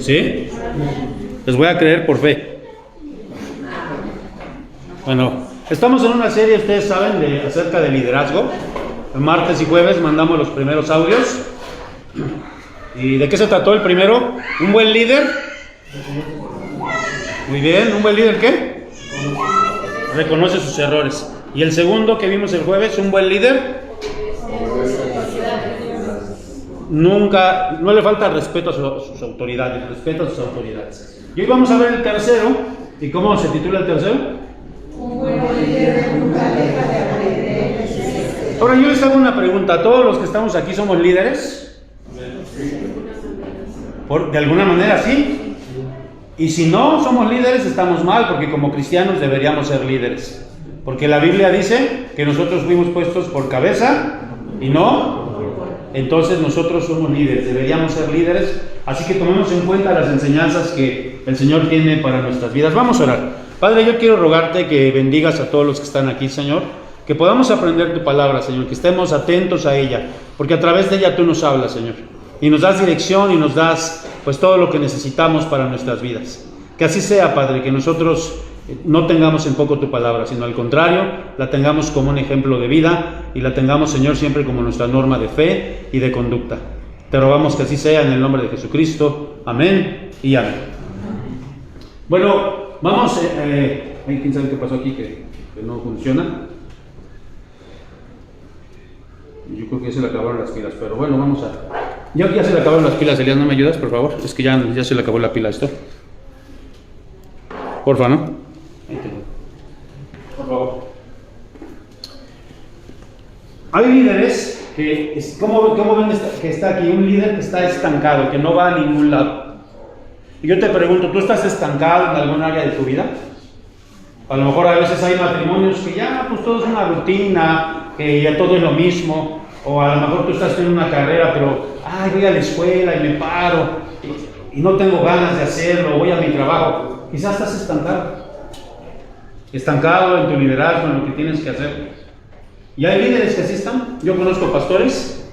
¿Sí? Les voy a creer por fe. Bueno, estamos en una serie, ustedes saben, acerca de liderazgo. El martes y jueves mandamos los primeros audios. ¿Y de qué se trató el primero? ¿Un buen líder? Muy bien, ¿un buen líder qué? Reconoce sus errores. ¿Y el segundo que vimos el jueves? ¿Un buen líder? Nunca, no le falta respeto a sus autoridades, respeto a sus autoridades. Y hoy vamos a ver el tercero. ¿Y cómo se titula el tercero? Un buen líder nunca deja de aprender. Ahora yo les hago una pregunta. ¿Todos los que estamos aquí somos líderes? De alguna manera sí. Y si no somos líderes estamos mal, porque como cristianos deberíamos ser líderes. Porque la Biblia dice que nosotros fuimos puestos por cabeza y no. Entonces nosotros somos líderes, deberíamos ser líderes. Así que tomemos en cuenta las enseñanzas que el Señor tiene para nuestras vidas. Vamos a orar. Padre, yo quiero rogarte que bendigas a todos los que están aquí, Señor. Que podamos aprender tu palabra, Señor. Que estemos atentos a ella. Porque a través de ella tú nos hablas, Señor. Y nos das dirección y nos das pues todo lo que necesitamos para nuestras vidas. Que así sea, Padre, que nosotros no tengamos en poco tu palabra, sino al contrario, la tengamos como un ejemplo de vida y la tengamos, Señor, siempre como nuestra norma de fe y de conducta. Te rogamos que así sea en el nombre de Jesucristo. Amén y amén. Bueno, vamos, ¿quién sabe qué pasó aquí que no funciona? Yo creo que ya se le acabaron las pilas, pero bueno, vamos a... Ya se le acabaron las pilas, Elías, ¿no me ayudas, por favor? Es que ya se le acabó la pila a esto. Porfa, ¿no? Ahí tengo. Por favor. Hay líderes que... ¿Cómo ven que está aquí? Un líder que está estancado, que no va a ningún lado. Y yo te pregunto, ¿tú estás estancado en algún área de tu vida? A lo mejor a veces hay matrimonios que ya, pues todo es una rutina, que ya todo es lo mismo. O a lo mejor tú estás en una carrera, pero voy a la escuela y me paro y no tengo ganas de hacerlo, voy a mi trabajo. Quizás estás estancado en tu liderazgo, en lo que tienes que hacer. Y hay líderes que así están. Yo conozco pastores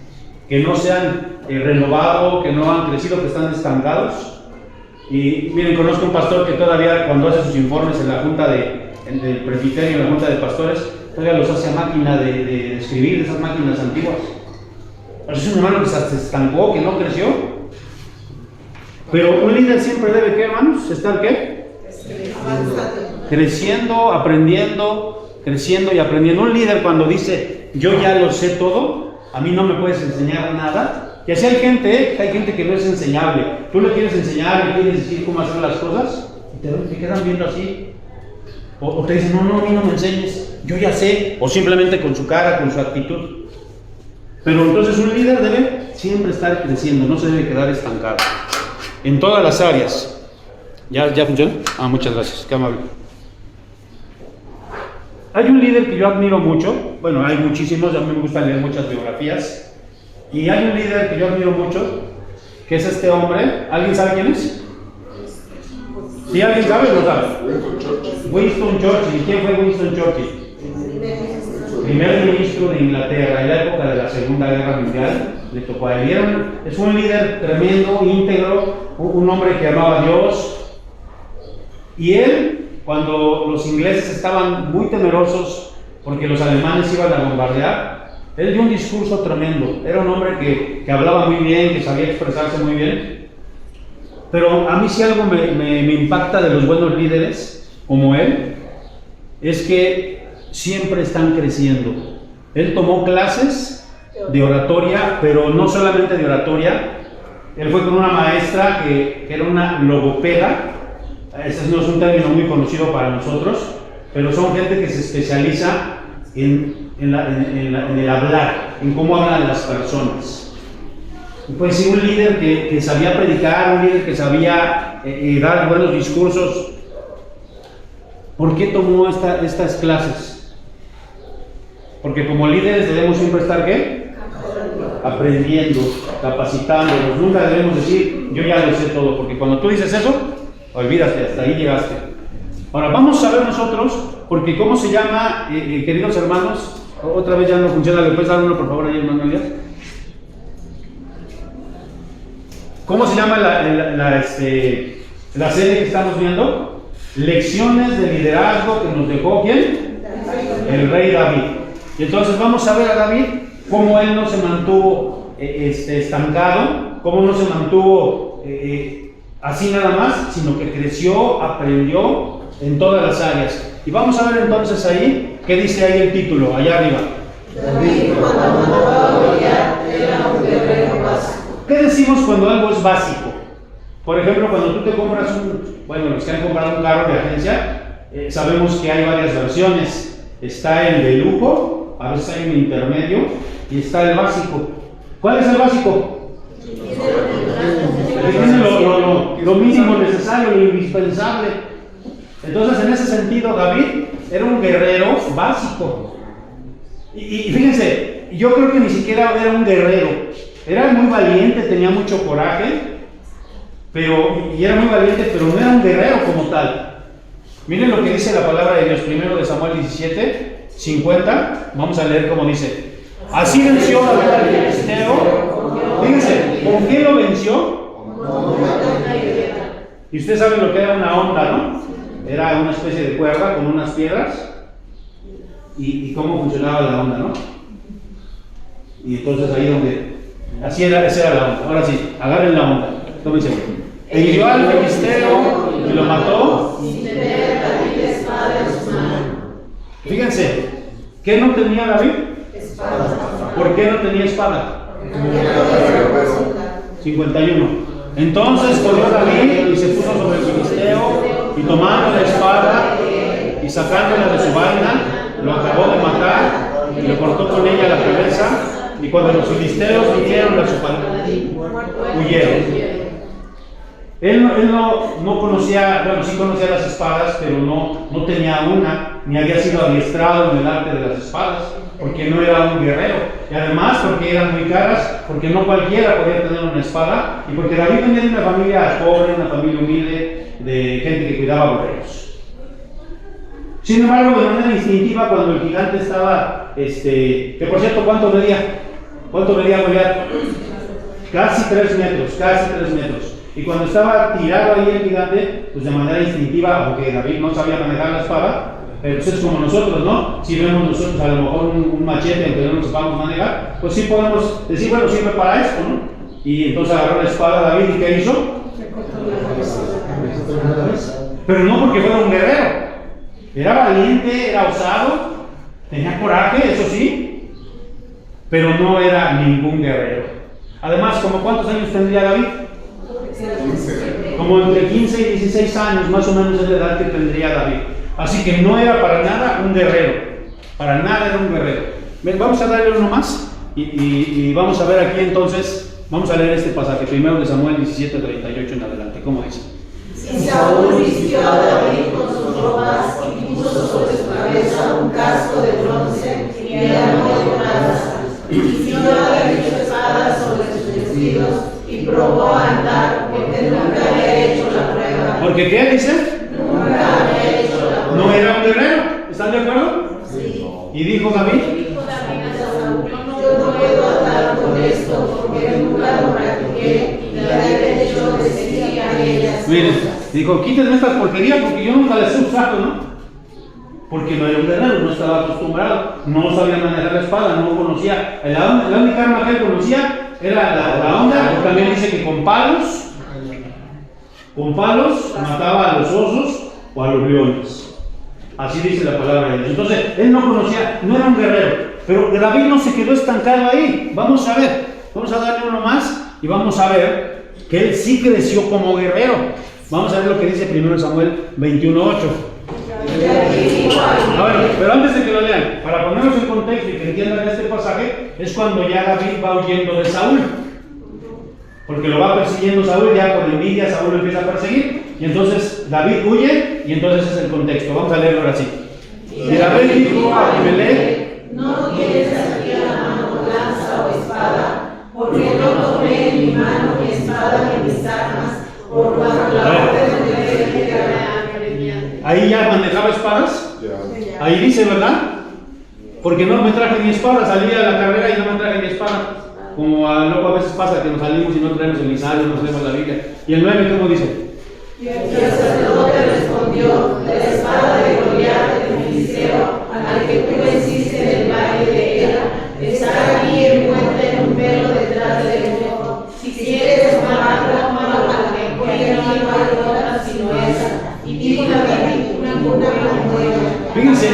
que no se han renovado, que no han crecido, que están estancados. Y miren, conozco un pastor que todavía cuando hace sus informes en la junta del presbiterio, en la junta de pastores, todavía los hace a máquina de escribir, esas máquinas antiguas. Pero es un hermano que se estancó, que no creció. Pero un líder siempre debe, ¿qué, hermanos? ¿Estar qué? Creciendo, aprendiendo, creciendo y aprendiendo. Un líder cuando dice, yo ya lo sé todo, a mí no me puedes enseñar nada. Y así hay gente que no es enseñable. Tú le quieres enseñar, le quieres decir cómo hacer las cosas, y te quedan viendo así. O te dicen, no, a mí no me enseñes, yo ya sé. O simplemente con su cara, con su actitud. Pero entonces un líder debe siempre estar creciendo, no se debe quedar estancado. En todas las áreas. ¿Ya funciona? Muchas gracias, qué amable. Hay un líder que yo admiro mucho. Bueno, hay muchísimos, a mí me gusta leer muchas biografías. Y hay un líder que yo admiro mucho, que es este hombre. ¿Alguien sabe quién es? ¿Sí alguien sabe o no sabe? Winston Churchill. ¿Y quién fue Winston Churchill? Primer ministro de Inglaterra en la época de la Segunda Guerra Mundial. Le tocó a él. Es un líder tremendo, íntegro, un hombre que amaba a Dios. Y él, cuando los ingleses estaban muy temerosos porque los alemanes iban a bombardear, él dio un discurso tremendo. Era un hombre que hablaba muy bien, que sabía expresarse muy bien. Pero a mí si algo me impacta de los buenos líderes, como él, es que siempre están creciendo. Él tomó clases de oratoria, pero no solamente de oratoria. Él fue con una maestra que era una logopeda. Ese no es un término muy conocido para nosotros, pero son gente que se especializa en el hablar, en cómo hablan las personas. Pues sí, un líder que sabía predicar, un líder que sabía dar buenos discursos. ¿Por qué tomó estas clases? Porque como líderes debemos siempre estar ¿qué? Aprendiendo, capacitándonos. Nunca debemos decir, yo ya lo sé todo, porque cuando tú dices eso, olvídate, hasta ahí llegaste. Ahora vamos a ver nosotros, porque ¿cómo se llama, queridos hermanos? Otra vez ya no funciona, ¿le puedes dar uno por favor ahí, hermano Elías? ¿Cómo se llama la serie que estamos viendo? Lecciones de liderazgo que nos dejó ¿quién? El rey David. Y entonces vamos a ver a David cómo él no se mantuvo estancado, cómo no se mantuvo así nada más, sino que creció, aprendió en todas las áreas. Y vamos a ver entonces ahí, ¿qué dice ahí el título? Allá arriba. David, cuando mató a Goliat, era un guerrero básico. ¿Qué decimos cuando algo es básico? Por ejemplo, cuando tú te compras los que han comprado un carro de agencia, sabemos que hay varias versiones. Está el de lujo, a veces hay un intermedio, y está el básico. ¿Cuál es el básico? El que tiene lo mínimo necesario, lo indispensable. Entonces, en ese sentido, David era un guerrero básico. Y fíjense, yo creo que ni siquiera era un guerrero. Era muy valiente, tenía mucho coraje, y era muy valiente, pero no era un guerrero como tal. Miren lo que dice la palabra de Dios, primero de Samuel 17, 50. Vamos a leer cómo dice. Así venció David al filisteo. Fíjense, ¿con qué lo venció? Y usted sabe lo que era una onda, ¿no? Era una especie de cuerda con unas piedras. Y cómo funcionaba la onda, ¿no? Y entonces ahí donde... Así era, esa era la onda. Ahora sí, agarren la onda. Tómense. E hirió al filisteo y lo mató. Fíjense, ¿qué no tenía David? ¿Por qué no tenía espada? 51. Entonces corrió David y se puso sobre el filisteo y tomando la espada y sacándola de su vaina, lo acabó de matar y le cortó con ella la cabeza. Y cuando los filisteos vinieron a su palabra, huyeron. Él no conocía, bueno, sí conocía las espadas, pero no tenía una, ni había sido adiestrado en el arte de las espadas, porque no era un guerrero. Y además porque eran muy caras, porque no cualquiera podía tener una espada, y porque David venía de una familia pobre, una familia humilde, de gente que cuidaba borregos. Sin embargo, de manera instintiva, cuando el gigante estaba, que por cierto, ¿cuánto medía? ¿Cuánto medía Goliat? Casi 3 metros. Y cuando estaba tirado ahí el gigante, pues de manera instintiva, aunque David no sabía manejar la espada, pues es como nosotros, ¿no? Si vemos nosotros a lo mejor un machete aunque no nos sepamos manejar, pues sí podemos decir, bueno, sirve para esto, ¿no? Y entonces agarró la espada David y ¿qué hizo? Pero no porque fuera un guerrero. Era valiente, era osado, tenía coraje, eso sí, pero no era ningún guerrero. Además, ¿como cuántos años tendría David? Como entre 15 y 16 años, más o menos es la edad que tendría David. Así que no era para nada un guerrero, para nada era un guerrero. Vamos a darle uno más y vamos a ver aquí entonces, vamos a leer este pasaje, primero de Samuel 17:38 en adelante. ¿Cómo dice? Y Saúl vistió a David con sus ropas y puso sobre su cabeza un casco de bronce y armó de bronce. Y ciñó a David su espada sobre sus vestidos y probó a andar porque nunca había hecho la prueba. ¿Porque qué dice? Nunca había hecho la prueba. No era un guerrero, ¿están de acuerdo? Sí. Y dijo David, Yo no puedo andar con esto porque nunca lo practiqué y de hecho decidí a ellas. miren, dijo, quítenme estas porquerías porque yo nunca las he usado, ¿no? Porque no era un guerrero, no estaba acostumbrado, no sabía manejar la espada, no conocía. La única arma que él conocía era la onda, y también dice que con palos mataba a los osos o a los leones. Así dice la palabra de Dios. Entonces, él no conocía, no era un guerrero, pero David no se quedó estancado ahí. Vamos a ver, vamos a darle uno más y vamos a ver que él sí creció como guerrero. Vamos a ver lo que dice 1 Samuel 21:8. Bueno, pero antes de que lo lean, para ponernos en contexto y que entiendan este pasaje, es cuando ya David va huyendo de Saúl. Porque lo va persiguiendo Saúl, ya por envidia Saúl lo empieza a perseguir, y entonces David huye, y entonces ese es el contexto. Vamos a leerlo ahora sí. Y David dijo a Abimelech: no tienes aquí a la mano lanza o espada, porque no tomé en mi mano mi espada ni mis armas, por cuanto la orden de Dios era. Ahí ya manejaba espadas. Ahí dice, ¿verdad? Porque no me traje mi espada, salí a la carrera y no me traje mi espada. Como luego a veces pasa que nos salimos y no traemos el lisario, no traemos la Biblia. Y el 9, ¿cómo dice? Y el sacerdote respondió: la espada de Goliat, el filisteo, al que tú venciste en el valle de Ela, está aquí envuelta en un velo detrás del ojo. Si quieres tomarla, tómala, porque aquí no hay otra sino esa. Y dijo David: ninguna como ella. Fíjense,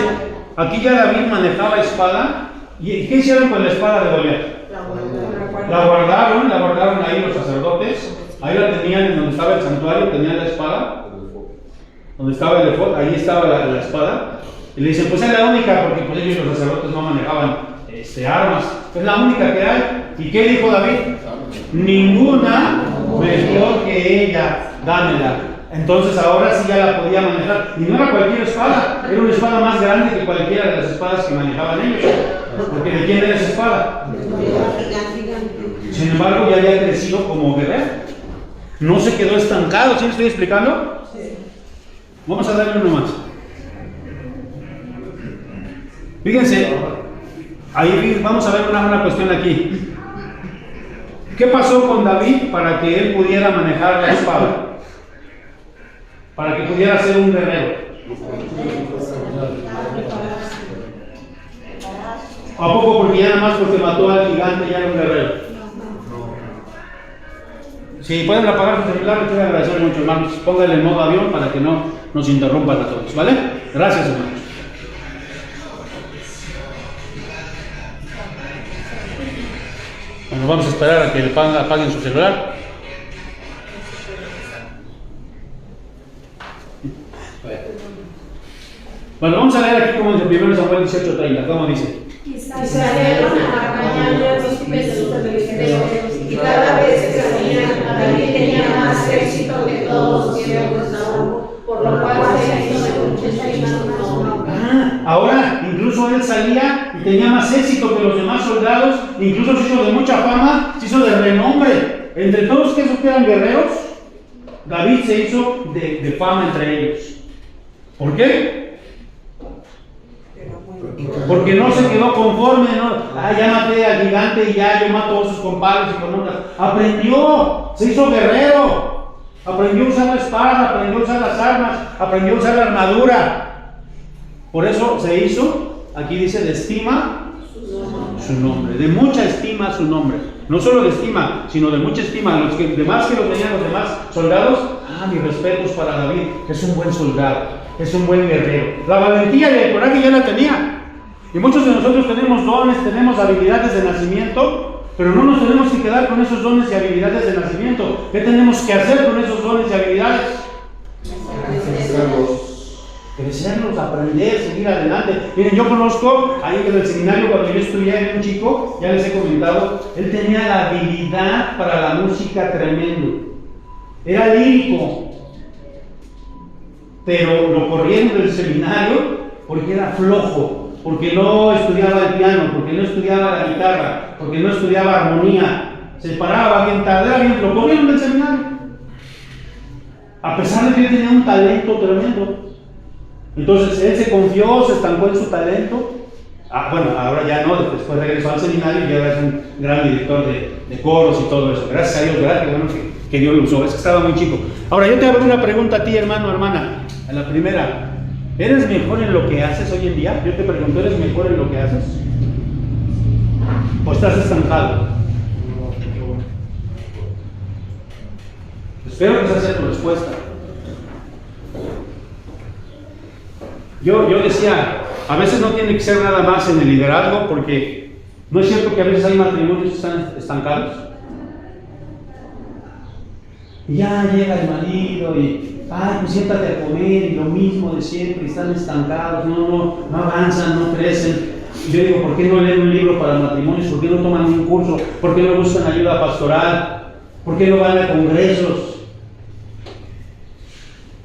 aquí ya David manejaba espada. ¿Y qué hicieron con la espada de Goliat? La guardaron ahí los sacerdotes. Ahí la tenían en donde estaba el santuario, tenían la espada. Donde estaba el efod, ahí estaba la espada. Y le dicen, pues es la única, porque pues ellos los sacerdotes no manejaban armas. Es la única que hay. ¿Y qué dijo David? Ninguna mejor que ella, dámela. Entonces ahora sí ya la podía manejar. Y no era cualquier espada, era una espada más grande que cualquiera de las espadas que manejaban ellos. Porque ¿de quién era esa espada? Sin embargo, ya había crecido como guerrero. No se quedó estancado, ¿sí me estoy explicando? Sí. Vamos a darle uno más. Fíjense, ahí vamos a ver una cuestión aquí. ¿Qué pasó con David para que él pudiera manejar la espada? Para que pudiera ser un guerrero. ¿A poco porque ya nada más porque mató al gigante ya era un guerrero? Si pueden apagar su celular, les voy a agradecer mucho, hermanos. Pónganle en modo avión para que no nos interrumpan a todos, ¿vale? Gracias, hermanos. Bueno, vamos a esperar a que apaguen su celular. Bueno, vamos a leer aquí como dice 1 Samuel 18:30, ¿cómo dice? Y salieron acompañando los pesos de filisteos, y cada vez que salían, David tenía más éxito que todos los siervos de Saúl, por lo cual se hizo de muchas estima. Ahora, incluso él salía y tenía más éxito que los demás soldados, incluso se hizo de mucha fama, se hizo de renombre. Entre todos que esos que eran guerreros, David se hizo de fama entre ellos. ¿Por qué? Porque no se quedó conforme, ya maté al gigante y ya yo mato a sus compadres y con otras. Aprendió, se hizo guerrero, aprendió a usar la espada, aprendió a usar las armas, aprendió a usar la armadura. Por eso se hizo, aquí dice, de estima su nombre, de mucha estima su nombre. No solo de estima, sino de mucha estima. Los que demás que lo tenían los demás soldados, mis respetos para David, es un buen soldado, es un buen guerrero. La valentía y el coraje ya la tenía. Y muchos de nosotros tenemos dones, tenemos habilidades de nacimiento, pero no nos tenemos que quedar con esos dones y habilidades de nacimiento. ¿Qué tenemos que hacer con esos dones y habilidades? Crecerlos, aprender, seguir adelante. Miren, yo conozco ahí en el seminario cuando yo estudié, un chico, ya les he comentado, él tenía la habilidad para la música tremendo. Era lírico, pero lo corrieron del seminario porque era flojo. Porque no estudiaba el piano, porque no estudiaba la guitarra, porque no estudiaba armonía, se paraba bien tarde, lo corrieron del seminario. A pesar de que él tenía un talento tremendo. Entonces él se confió, se estancó en su talento. Bueno, ahora ya no, después regresó al seminario y ya es un gran director de coros y todo eso. Gracias a Dios, ¿verdad? Que bueno que Dios lo usó, es que estaba muy chico. Ahora yo te hago una pregunta a ti, hermano, hermana. A la primera. ¿Eres mejor en lo que haces hoy en día? Yo te pregunto, ¿eres mejor en lo que haces? ¿O estás estancado? Espero que esa sea tu respuesta. Yo decía, a veces no tiene que ser nada más en el liderazgo, porque no es cierto que a veces hay matrimonios que están estancados. Y ya llega el marido y pues siéntate a comer y lo mismo de siempre, y están estancados, no avanzan, no crecen. Y yo digo, ¿por qué no leen un libro para matrimonios? ¿Por qué no toman un curso? ¿Por qué no buscan ayuda pastoral? ¿Por qué no van a congresos?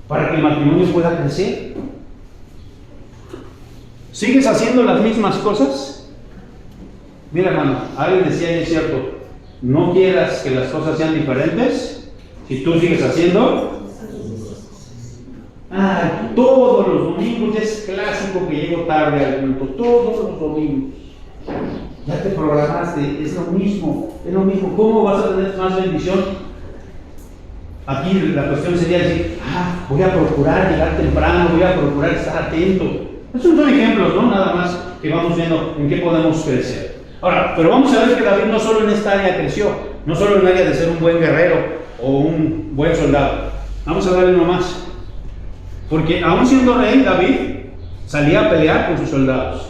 Para que el matrimonio pueda crecer. ¿Sigues haciendo las mismas cosas? Mira, hermano, alguien decía, y es cierto, no quieras que las cosas sean diferentes. Si tú sigues haciendo, todos los domingos, es clásico que llego tarde al culto, todos los domingos. Ya te programaste, es lo mismo, es lo mismo. ¿Cómo vas a tener más bendición? Aquí la cuestión sería decir, voy a procurar llegar temprano, voy a procurar estar atento. Esos son ejemplos, ¿no? Nada más que vamos viendo en qué podemos crecer. Ahora, pero vamos a ver que David no solo en esta área creció, no solo en el área de ser un buen guerrero o un buen soldado. Vamos a darle uno más. Porque aún siendo rey, David salía a pelear con sus soldados.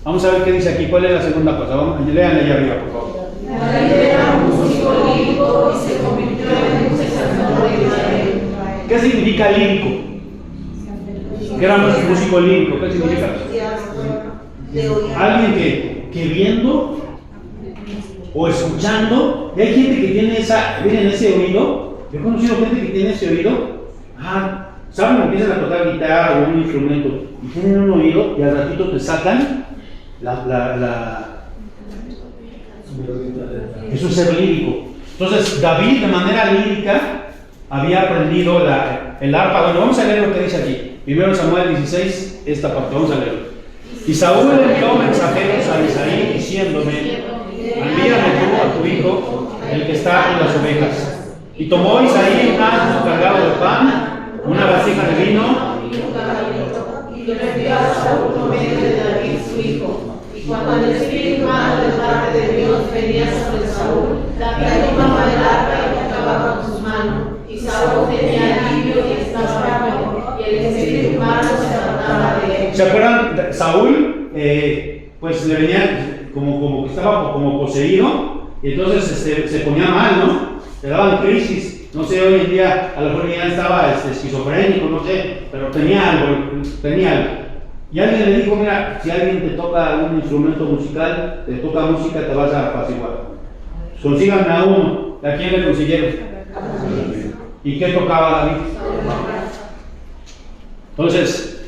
Vamos a ver qué dice aquí. ¿Cuál es la segunda cosa? Léanle allá arriba, por favor. David era un músico lírico y se convirtió en un cantautor de Israel. ¿Qué significa lírico? ¿Qué era un músico lírico? ¿Qué significa? Alguien que viendo o escuchando, y hay gente que tiene ese oído. Yo he conocido gente que tiene ese oído. ¿Saben? Empiezan a tocar guitarra o un instrumento y tienen un oído y al ratito te sacan eso es ser lírico. Entonces David de manera lírica había aprendido el arpa. Bueno, vamos a leer lo que dice aquí. Primero Samuel 16, esta parte, vamos a leerlo. Y Saúl envió mensajeros a Isaí diciéndome: envíame tú a tu hijo, el que está en las ovejas. Y tomó Isaí un asno cargado de pan, una vasija de vino, y lo envió a Saúl por medio de David su hijo. Y cuando el espíritu malo de parte de Dios venía sobre Saúl, David tomaba el arpa y tocaba con sus manos. Y Saúl tenía alivio y estaba bueno, y el espíritu malo se apartaba de él. ¿Se acuerdan? Saúl, pues le venía como que estaba como poseído, y entonces se ponía mal, ¿no? Le daban crisis. No sé, hoy en día a lo mejor ya estaba esquizofrénico, no sé, pero tenía algo. Y alguien le dijo: mira, si alguien te toca un instrumento musical, te toca música, te vas a apaciguar. Consíganme a uno. ¿A quién le consiguieron? ¿Y qué tocaba David? Entonces,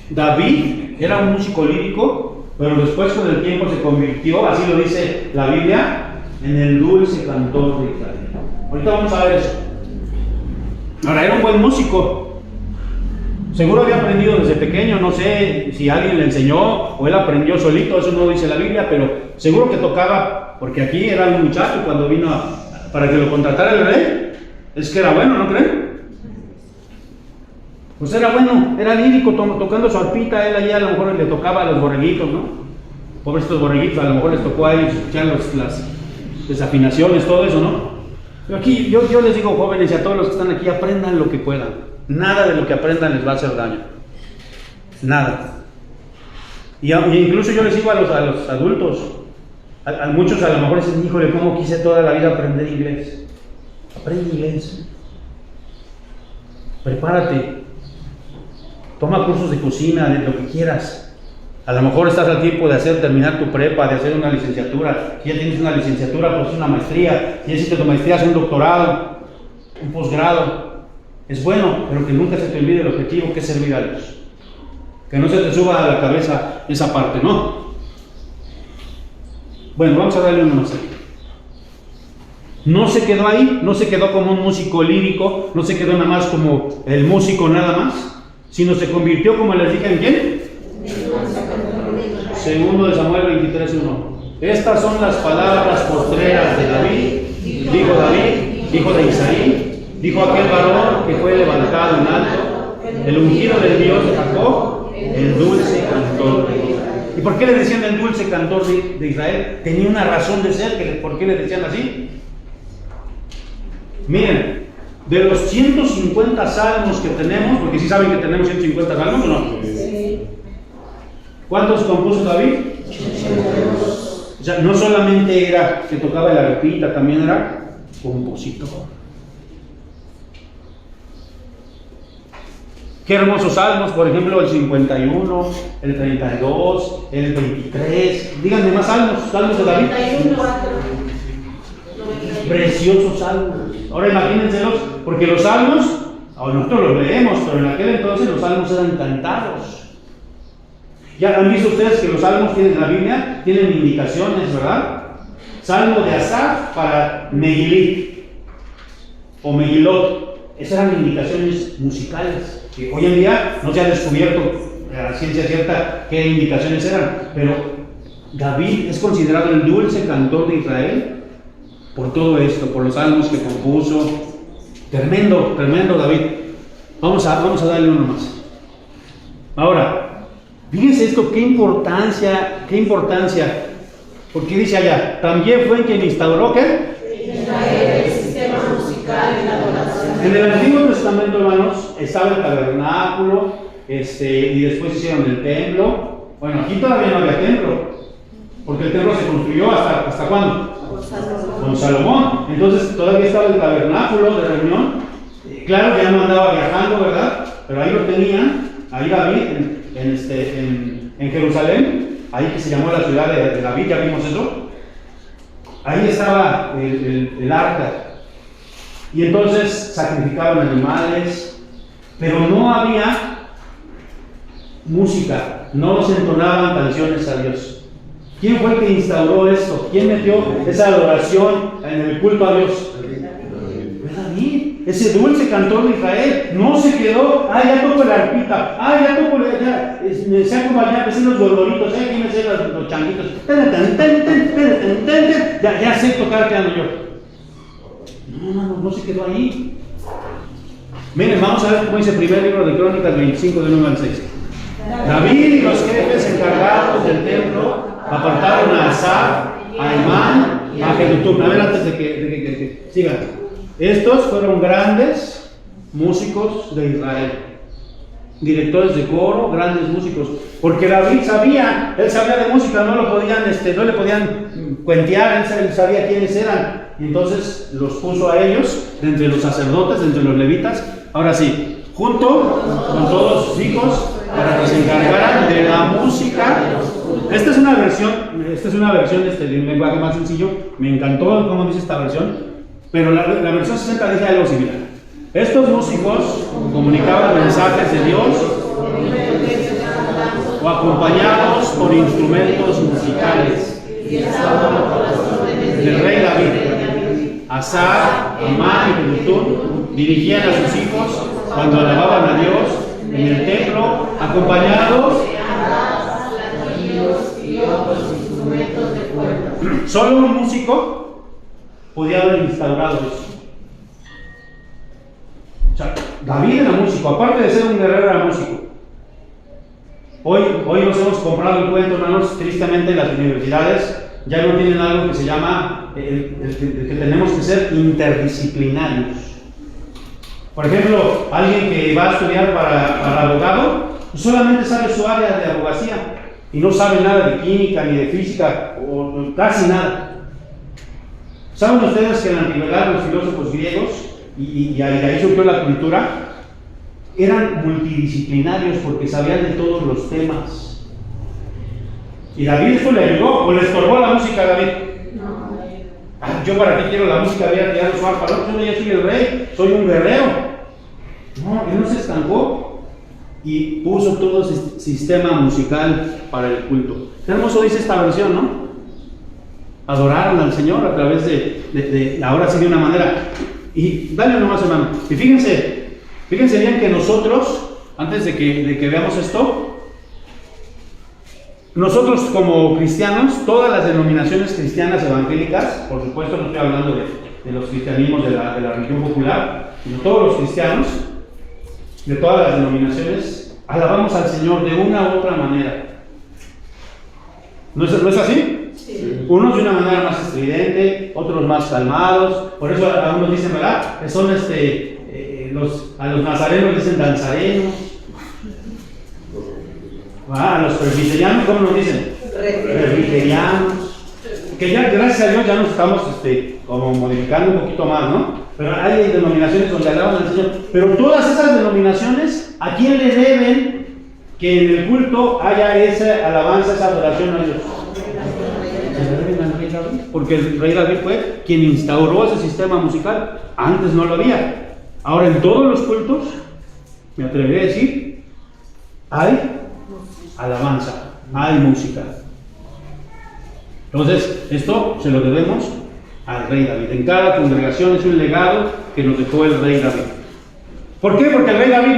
David era un músico lírico, pero después con el tiempo se convirtió, así lo dice la Biblia, en el dulce cantor de Israel. Ahorita vamos a ver eso. Ahora, era un buen músico. Seguro había aprendido desde pequeño, no sé si alguien le enseñó o él aprendió solito, eso no dice la Biblia, pero seguro que tocaba, porque aquí era un muchacho cuando vino para que lo contratara el rey. Es que era bueno, ¿no creen? Pues era bueno, era lírico, tocando su arpita. Él allá a lo mejor le tocaba a los borreguitos, ¿no? Pobrecitos borreguitos, a lo mejor les tocó a ellos escuchar las desafinaciones, todo eso, ¿no? Pero aquí yo les digo, jóvenes, y a todos los que están aquí, aprendan lo que puedan. Nada de lo que aprendan les va a hacer daño. Nada. Y incluso yo les digo a los adultos, a muchos a lo mejor dicen: híjole, ¿cómo quise toda la vida aprender inglés? Aprende inglés. Prepárate. Toma cursos de cocina, de lo que quieras. A lo mejor estás al tiempo de terminar tu prepa, de hacer una licenciatura. Si ya tienes una licenciatura, pues una maestría. Si ya hiciste tu maestría, haz un doctorado, un posgrado. Es bueno, pero que nunca se te olvide el objetivo, que es servir a Dios. Que no se te suba a la cabeza esa parte, ¿no? Bueno, vamos a darle una más aquí. No se quedó ahí, no se quedó como un músico lírico, no se quedó nada más como el músico nada más, sino se convirtió, como les dije, ¿en quién? Segundo de Samuel 23:1. Estas son las palabras postreras de David, dijo David, hijo de Isaí. Dijo aquel varón que fue levantado en alto, el ungido del Dios de Jacob, el dulce cantor de Israel. ¿Y por qué le decían el dulce cantor de Israel? Tenía una razón de ser. ¿Por qué le decían así? Miren, de los 150 salmos que tenemos, porque sí saben que tenemos 150 salmos, ¿o no? Sí. ¿Cuántos compuso David? 82. O sea, no solamente era que tocaba la arpita, también era compositor. Qué hermosos salmos, por ejemplo, el 51, el 32, el 23. Díganme más salmos de David. 91. Preciosos salmos. Ahora imagínenselos, porque los salmos, nosotros los leemos, pero en aquel entonces los salmos eran cantados. Ya han visto ustedes que los salmos tienen en la Biblia, tienen indicaciones, ¿verdad? Salmo de Asaf para Megilit o Megilot. Esas eran indicaciones musicales, que hoy en día no se ha descubierto a ciencia cierta qué indicaciones eran, pero David es considerado el dulce cantor de Israel por todo esto, por los salmos que compuso. Tremendo, tremendo David. Vamos a darle uno más. Ahora, fíjense esto, qué importancia, porque dice allá, también fue quien instauró, ¿qué? Israel, el sistema musical en la adoración. En el Antiguo Testamento, hermanos, estaba el tabernáculo, y después hicieron el templo. Bueno, aquí todavía no había templo, porque el templo se construyó ¿hasta cuándo? Con Salomón. Entonces todavía estaba el tabernáculo de reunión. Claro, ya no andaba viajando, ¿verdad? Pero ahí lo tenían, ahí David, en Jerusalén, ahí que se llamó la ciudad de David, ya vimos eso. Ahí estaba el arca. Y entonces sacrificaban animales, pero no había música, no se entonaban canciones a Dios. ¿Quién fue el que instauró esto? ¿Quién metió esa adoración en el culto a Dios? Fue David, ese dulce cantor de Israel. No se quedó, ya toco la arpita, ya toco, me saco mañana, me sé los doloritos, aquí me sé los changuitos, ya sé tocar piano yo. No se quedó ahí. Miren, vamos a ver cómo dice el primer libro de Crónicas 25, del 1 al 6. David y los jefes encargados del templo apartaron a Asaf, a Emán, a Jedutún. A ver, antes de que sigan. Estos fueron grandes músicos de Israel, directores de coro, grandes músicos, porque David sabía de música, no le podían cuentear, él sabía quiénes eran, y entonces los puso a ellos, entre los sacerdotes, entre los levitas, ahora sí, junto con todos sus hijos, para que se encargaran de la música. Esta es una versión de un lenguaje más sencillo. Me encantó cómo dice esta versión, pero la versión 60 dice algo similar. Estos músicos comunicaban mensajes de Dios o acompañados por instrumentos musicales del rey David. Asaf, Emán y Jedutún dirigían a sus hijos cuando alababan a Dios en el templo, acompañados y otros instrumentos de cuerda. Solo un músico podía haber instaurado eso. O sea, David era músico, aparte de ser un guerrero, era músico. Hoy nos hemos comprado el cuento, hermanos, tristemente en las universidades ya no tienen algo que se llama que tenemos que ser interdisciplinarios. Por ejemplo, alguien que va a estudiar para abogado, pues solamente sabe su área de abogacía y no sabe nada de química ni de física o casi nada. ¿Saben ustedes que en la antigüedad los filósofos griegos, y ahí surgió la cultura, eran multidisciplinarios porque sabían de todos los temas? Y David esto le ayudó o le estorbó la música a David. Yo para qué quiero la música, había tirado su arpa, yo ya soy el rey, soy un guerrero. No, él no se estancó y puso todo ese sistema musical para el culto. Qué hermoso dice esta versión, ¿no? Adoraron al Señor a través de ahora sí de una manera. Y dale nomás, hermano. Y fíjense bien que nosotros, antes de que veamos esto, nosotros como cristianos, todas las denominaciones cristianas evangélicas, por supuesto no estoy hablando de los cristianismos de la religión popular, sino todos los cristianos, de todas las denominaciones, alabamos al Señor de una u otra manera. ¿No es así? Sí. Unos de una manera más estridente, otros más calmados. Por eso algunos dicen, ¿verdad? Que son a los nazarenos dicen danzarenos. A los presbiterianos, ¿cómo nos dicen? Presbiterianos. Que ya, gracias a Dios, ya nos estamos como modificando un poquito más, ¿no? Pero hay denominaciones donde alaban al Señor. Pero todas esas denominaciones, ¿a quién le deben que en el culto haya esa alabanza, esa adoración a Dios? Le deben al rey David, porque el rey David fue quien instauró ese sistema musical. Antes no lo había. Ahora en todos los cultos, me atrevería a decir, hay alabanza, hay música. Entonces, esto se lo debemos al rey David. En cada congregación es un legado que nos dejó el rey David. ¿Por qué? Porque el rey David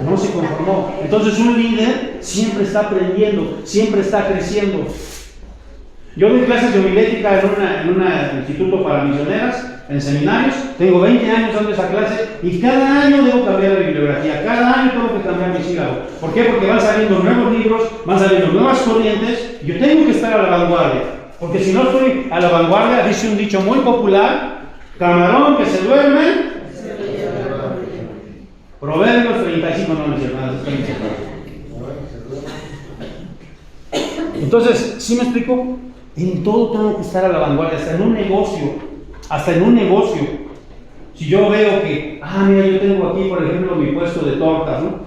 no se conformó. Entonces un líder siempre está aprendiendo, siempre está creciendo. Yo doy clases de homilética en un instituto para misioneras, en seminarios. Tengo 20 años dando esa clase y cada año debo cambiar de bibliografía. Cada año tengo que cambiar mi sílabo. ¿Por qué? Porque van saliendo nuevos libros, van saliendo nuevas corrientes. Yo tengo que estar a la vanguardia. Porque si no estoy a la vanguardia, dice un dicho muy popular: camarón que se duerme. Proverbios 35, no es nada. Entonces, ¿sí me explico? En todo tengo que estar a la vanguardia, hasta en un negocio. Si yo veo que, mira, yo tengo aquí, por ejemplo, mi puesto de tortas, ¿no?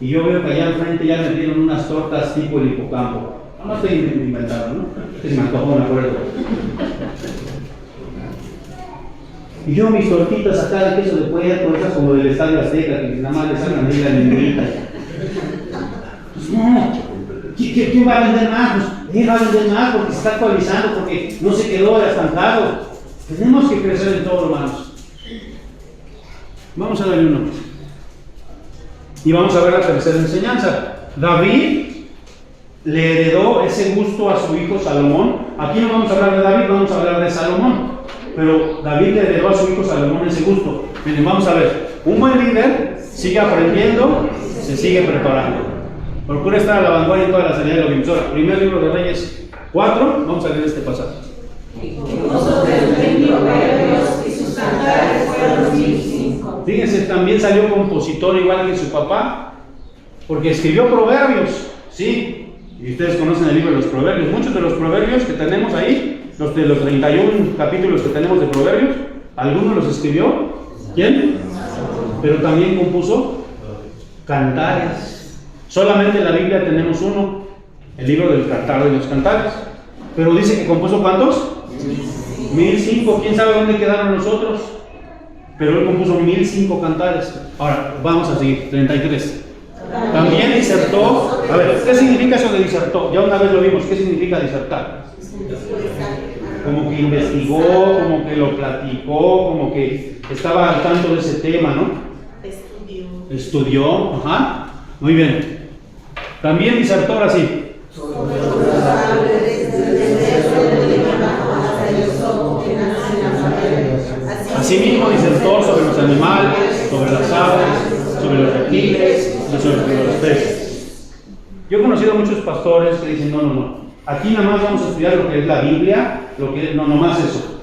Y yo veo que allá al frente ya me dieron unas tortas tipo el hipocampo. No estoy inventando, ¿no? Se me antojó, me acuerdo. Y yo mis tortitas acá de queso de puerco, esas como del Estadio Azteca, que nada más le sacan ahí la niñita. Pues no, ¿quién va a vender más? Pues él va a vender más porque se está actualizando, porque no se quedó estancado. Tenemos que crecer en todo, hermanos. Vamos a darle uno. Y vamos a ver la tercera enseñanza. David le heredó ese gusto a su hijo Salomón. Aquí no vamos a hablar de David, vamos a hablar de Salomón. Pero David le heredó a su hijo Salomón ese gusto. Miren, vamos a ver. Un buen líder sigue aprendiendo, se sigue preparando. Procura estar a la vanguardia en toda la salida de la emisora. Primer libro de Reyes 4, vamos a leer este pasaje. Fíjense, también salió compositor igual que su papá, porque escribió proverbios, ¿sí? Y ustedes conocen el libro de los proverbios. Muchos de los proverbios que tenemos ahí, los 31 capítulos que tenemos de proverbios, algunos los escribió, ¿quién? Pero también compuso cantares. Solamente en la Biblia tenemos uno, el libro del Cantar de los Cantares. Pero dice que compuso ¿cuántos? 1005. ¿Quién sabe dónde quedaron los otros? Pero él compuso 1005 cantares. Ahora, vamos a seguir. 33. También disertó. A ver, ¿qué significa eso de disertó? Ya una vez lo vimos. ¿Qué significa disertar? Como que investigó, como que lo platicó, como que estaba al tanto de ese tema, ¿no? Estudió. Ajá. Muy bien. También disertó, ahora sí. Asimismo disertó sobre los animales, sobre las aves, sobre los reptiles y sobre los peces. Yo he conocido a muchos pastores que dicen, no, aquí nada más vamos a estudiar lo que es la Biblia, lo que no más eso.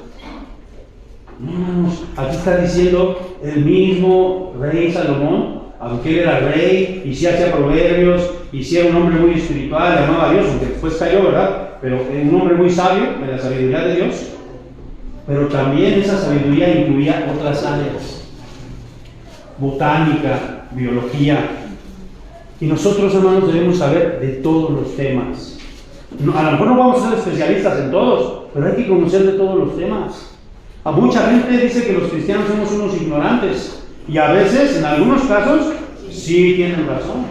No, aquí está diciendo el mismo rey Salomón, aunque él era rey, y si hacía proverbios, y si era un hombre muy espiritual, amaba a Dios, aunque después cayó, ¿verdad? Pero un hombre muy sabio, de la sabiduría de Dios. Pero también esa sabiduría incluía otras áreas: botánica, biología. Y nosotros, hermanos, debemos saber de todos los temas. A lo mejor no vamos a ser especialistas en todos, pero hay que conocer de todos los temas. A mucha gente dice que los cristianos somos unos ignorantes. Y a veces, en algunos casos, sí tienen razón.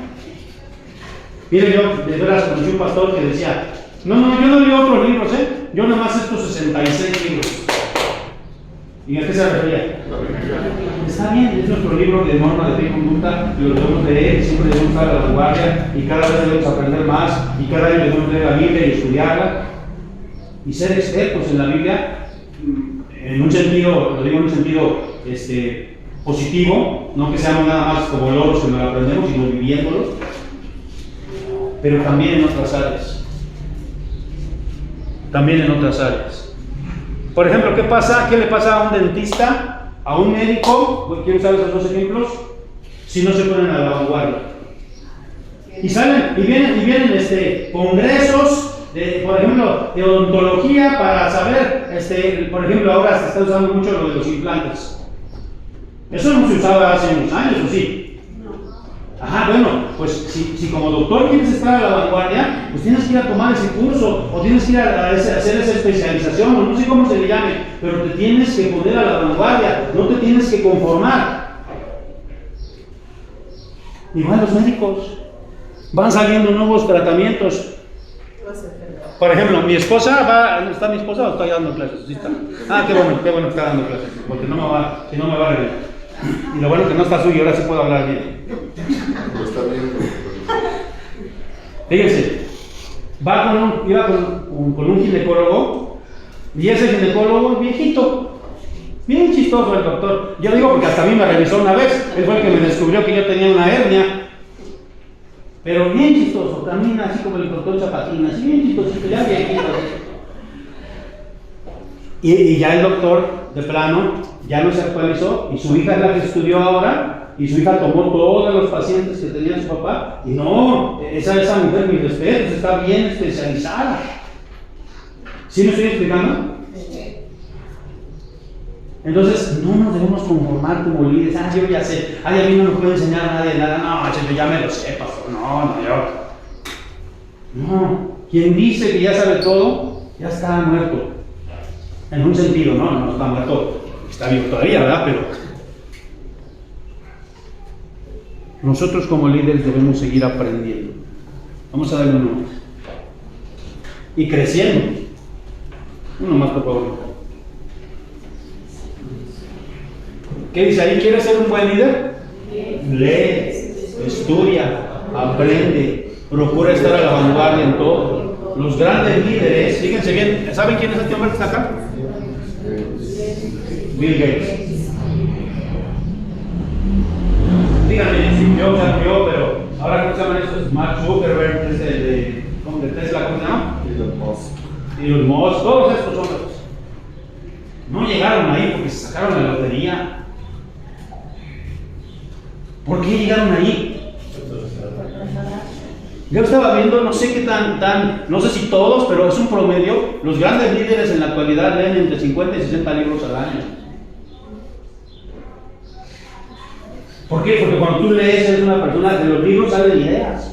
Mire, yo de veras conocí un pastor que decía, yo no leo otros libros, yo nada más estos 66 libros. ¿Y a qué se refería? Está bien, es nuestro libro de norma de fe y conducta, y lo debemos leer, siempre debemos estar a la vanguardia, y cada vez debemos aprender más, y cada año debemos leer la Biblia y estudiarla, y ser expertos en la Biblia, en un sentido, lo digo en un sentido positivo, no que seamos nada más como logros que no lo aprendemos, sino viviéndolo, pero también en otras áreas. También en otras áreas. Por ejemplo, ¿qué le pasa a un dentista, a un médico? Quiero usar esos dos ejemplos. Si no se ponen a la vanguardia. Y salen, y vienen congresos, por ejemplo, de odontología para saber, por ejemplo, ahora se está usando mucho lo de los implantes. Eso no se usaba hace unos años, ¿o sí? Ajá, bueno, pues si como doctor quieres estar a la vanguardia, pues tienes que ir a tomar ese curso, o tienes que ir a hacer esa especialización, o no sé cómo se le llame, pero te tienes que poner a la vanguardia, no te tienes que conformar. Igual los médicos, van saliendo nuevos tratamientos. Por ejemplo, mi esposa ¿está mi esposa o está dando clases? Sí está. Qué bueno que está dando clases, porque si no me va a reír. Y lo bueno que no está suyo, ahora sí puedo hablar bien. Está bien. Fíjense, iba con un ginecólogo, y ese ginecólogo, viejito, bien chistoso el doctor. Yo digo porque hasta a mí me revisó una vez, él fue el que me descubrió que yo tenía una hernia. Pero bien chistoso, camina así como el doctor Zapatín, así bien chistosito, ya viejito. Y ya el doctor, de plano, ya no se actualizó, y su hija es la que estudió ahora, y su hija tomó todos los pacientes que tenía su papá, y no, esa mujer, mis respetos, está bien especializada. ¿Sí me estoy explicando? Entonces, no nos debemos conformar como líderes. Yo ya sé, a mí no me puede enseñar a nadie nada. No, yo ya me lo sé, pastor. No, quien dice que ya sabe todo, ya está muerto. En un sentido, no está muerto, está vivo todavía, ¿verdad? Pero nosotros como líderes debemos seguir aprendiendo. Vamos a darle uno más. Y creciendo. Uno más, por favor. ¿Qué dice ahí? ¿Quieres ser un buen líder? Lee, estudia, aprende, procura estar a la vanguardia en todo. Los grandes líderes, fíjense bien, ¿saben quién es este hombre que está acá? Bill Gates. Díganme si yo, pero ahora ¿cómo se llaman estos? Mark Zuckerberg, de Tesla, ¿cómo se llama? Elon Musk, todos estos hombres. No llegaron ahí porque se sacaron la lotería. ¿Por qué llegaron ahí? Yo estaba viendo, no sé qué no sé si todos, pero es un promedio. Los grandes líderes en la actualidad leen entre 50 y 60 libros al año. ¿Por qué? Porque cuando tú lees, eres una persona, de los libros salen ideas.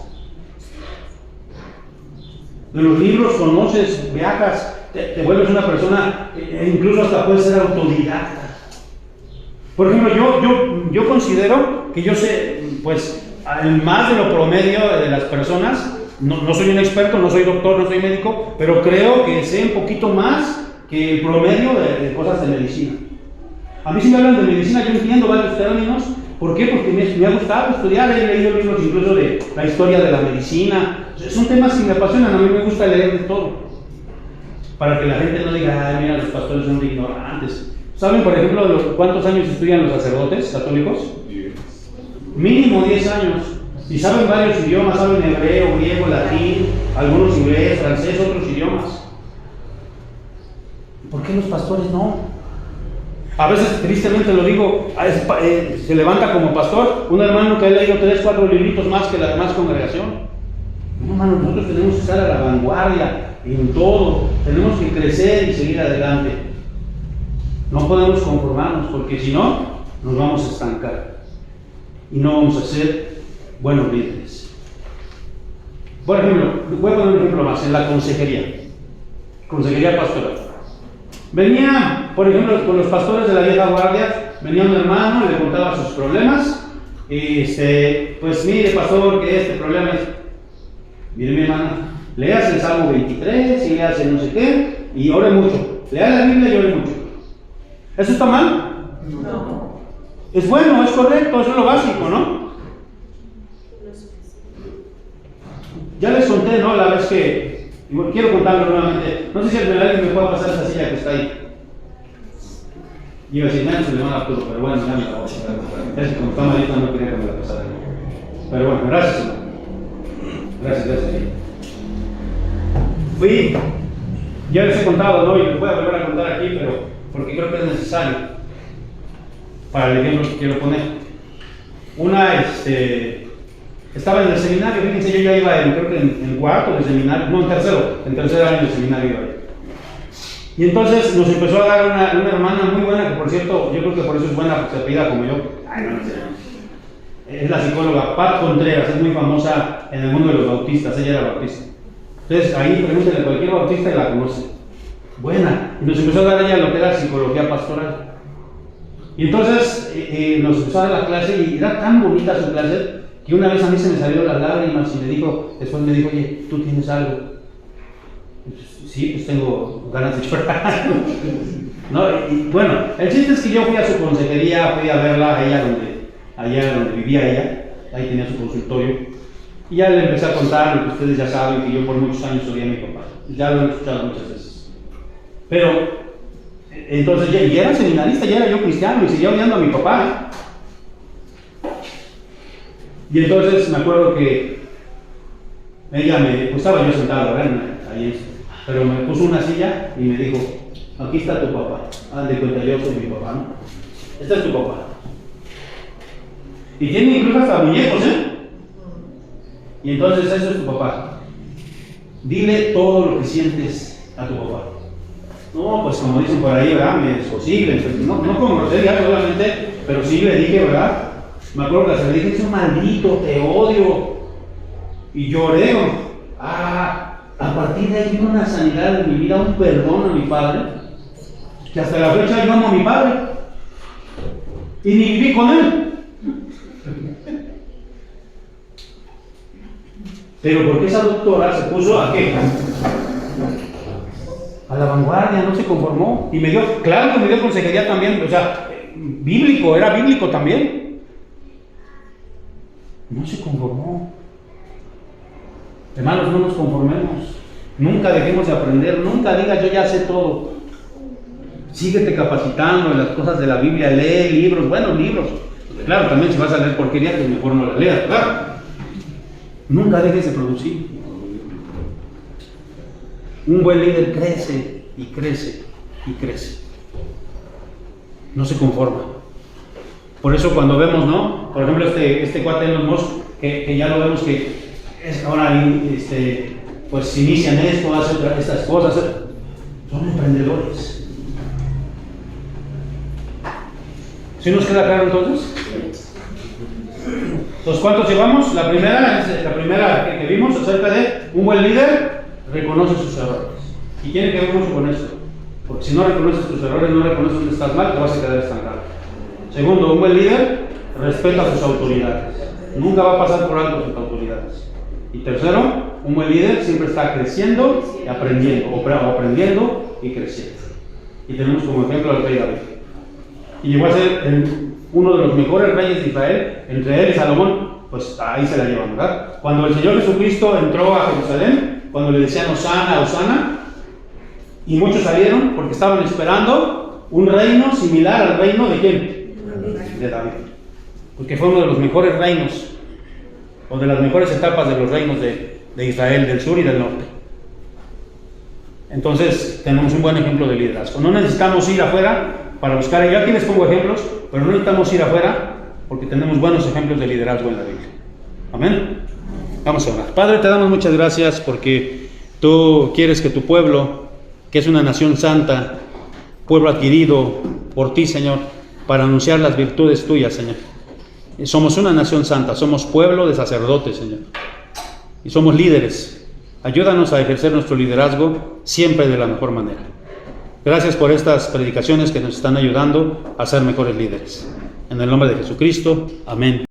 De los libros conoces, viajas, te vuelves una persona, incluso hasta puedes ser autodidacta. Por ejemplo, yo considero que yo sé, pues, más de lo promedio de las personas. No soy un experto, no soy doctor, no soy médico, pero creo que sé un poquito más que el promedio de cosas de medicina. A mí si me hablan de medicina, yo entiendo varios términos. ¿Por qué? Porque me ha gustado estudiar, he leído libros incluso de la historia de la medicina. Son temas que me apasionan, a mí me gusta leer de todo. Para que la gente no diga, ay, mira, los pastores son ignorantes. ¿Saben, por ejemplo, cuántos años estudian los sacerdotes católicos? Mínimo 10 años. Y saben varios idiomas, saben hebreo, griego, latín, algunos inglés, francés, otros idiomas. ¿Por qué los pastores no? A veces, tristemente lo digo, se levanta como pastor un hermano que ha leído 3, 4 libritos más que la demás congregación. No, hermano, nosotros tenemos que estar a la vanguardia en todo. Tenemos que crecer y seguir adelante. No podemos conformarnos, porque si no, nos vamos a estancar. Y no vamos a ser buenos líderes. Por ejemplo, voy a poner un ejemplo más, en la consejería pastoral. Venía, por ejemplo, con los pastores de la vieja guardia, venía un hermano y le contaba sus problemas. Pues mire, pastor, que este problema es, mire mi hermana, leas el Salmo 23 y leas el no sé qué, y ore mucho. Lea la Biblia y ore mucho. ¿Eso está mal? No. Es bueno, es correcto, eso es lo básico, ¿no? Ya les conté, ¿no? La vez que, quiero contarlo nuevamente, no sé si alguien me puede pasar esa silla que está ahí. Iba a decir, menos se le van a Arturo, pero bueno, ya me la voy a pasar. Es que como está malita no quería que me la pasara. Pero bueno, gracias, hermano. Gracias. Fui, ya les he contado, ¿no? Y les voy a volver a contar aquí, pero porque creo que es necesario para el ejemplo que quiero poner. Estaba en el seminario, fíjense, yo ya iba creo que en cuarto de seminario, no, en tercer año de seminario iba. Y entonces nos empezó a dar una hermana muy buena, que por cierto, yo creo que por eso es buena, porque se apellida como yo. Ay, no sé. Es la psicóloga Pat Contreras, es muy famosa en el mundo de los bautistas, ella era bautista. Entonces ahí pregúntenle a cualquier bautista y la conoce. Buena. Y nos empezó a dar ella lo que era psicología pastoral. Y entonces nos empezó a dar la clase y era tan bonita su clase que una vez a mí se me salieron las lágrimas y después me dijo, oye, ¿tú tienes algo? Sí, pues tengo ganas de llorar. ¿No? Y bueno, el chiste es que yo fui a su consejería, fui a verla a ella allá donde vivía ella, ahí tenía su consultorio. Y ya le empecé a contar lo que ustedes ya saben, que yo por muchos años odié a mi papá. Ya lo he escuchado muchas veces. Pero, entonces, ya era seminarista, ya era yo cristiano y seguía odiando a mi papá. Y entonces me acuerdo que ella pues estaba yo sentado, ¿verdad? Ahí, pero me puso una silla y me dijo, aquí está tu papá. Haz de cuenta, yo soy mi papá, ¿no? Este es tu papá. Y tiene incluso hasta muñecos, ¿eh? Y entonces eso es tu papá. Dile todo lo que sientes a tu papá. No, pues como dicen por ahí, ¿verdad? Me desposible. Pues, no como grosería solamente, pero sí le dije, ¿verdad? Me acuerdo que se le dije, es un maldito, te odio. Y lloré. A partir de ahí vino una sanidad en mi vida, un perdón a mi padre, que hasta la fecha yo amo a mi padre. Y ni viví con él. Pero porque esa doctora se puso a qué? A la vanguardia, no se conformó. Y me dio, claro que me dio consejería también, o sea, bíblico, era bíblico también. No se conformó. Hermanos, no nos conformemos. Nunca dejemos de aprender, nunca digas yo ya sé todo. Síguete capacitando en las cosas de la Biblia, lee libros, buenos libros. Claro, también si vas a leer porquería, pues mejor no la leas, claro. Nunca dejes de producir. Un buen líder crece y crece y crece. No se conforma. Por eso cuando vemos, ¿no? Por ejemplo, este cuate Elon Musk, que ya lo vemos que es ahora pues inician esto, hacen estas cosas. Son emprendedores. ¿Sí nos queda claro entonces? Entonces, ¿cuántos llevamos? La primera que vimos acerca de un buen líder reconoce sus errores. Y tiene que ver mucho con esto. Porque si no reconoces tus errores, no reconoces dónde estás mal, te vas a quedar estancado. Segundo, un buen líder respeta sus autoridades. Nunca va a pasar por alto sus autoridades. Y tercero, un buen líder siempre está creciendo y aprendiendo, o aprendiendo y creciendo. Y tenemos como ejemplo al rey David. Y llegó a ser uno de los mejores reyes de Israel. Entre él y Salomón, pues ahí se la llevan, ¿verdad? Cuando el Señor Jesucristo entró a Jerusalén, cuando le decían Hosana, Hosana, y muchos salieron porque estaban esperando un reino similar al reino de ¿quién? De David. Porque fue uno de los mejores reinos, o de las mejores etapas de los reinos de Israel, del sur y del norte. Entonces tenemos un buen ejemplo de liderazgo. No necesitamos ir afuera para buscar, yo aquí les pongo ejemplos, pero no necesitamos ir afuera porque tenemos buenos ejemplos de liderazgo en la Biblia. Amén. Vamos a orar. Padre, te damos muchas gracias porque tú quieres que tu pueblo, que es una nación santa, pueblo adquirido por ti, Señor, para anunciar las virtudes tuyas, Señor. Somos una nación santa, somos pueblo de sacerdotes, Señor, y somos líderes. Ayúdanos a ejercer nuestro liderazgo siempre de la mejor manera. Gracias por estas predicaciones que nos están ayudando a ser mejores líderes. En el nombre de Jesucristo, amén.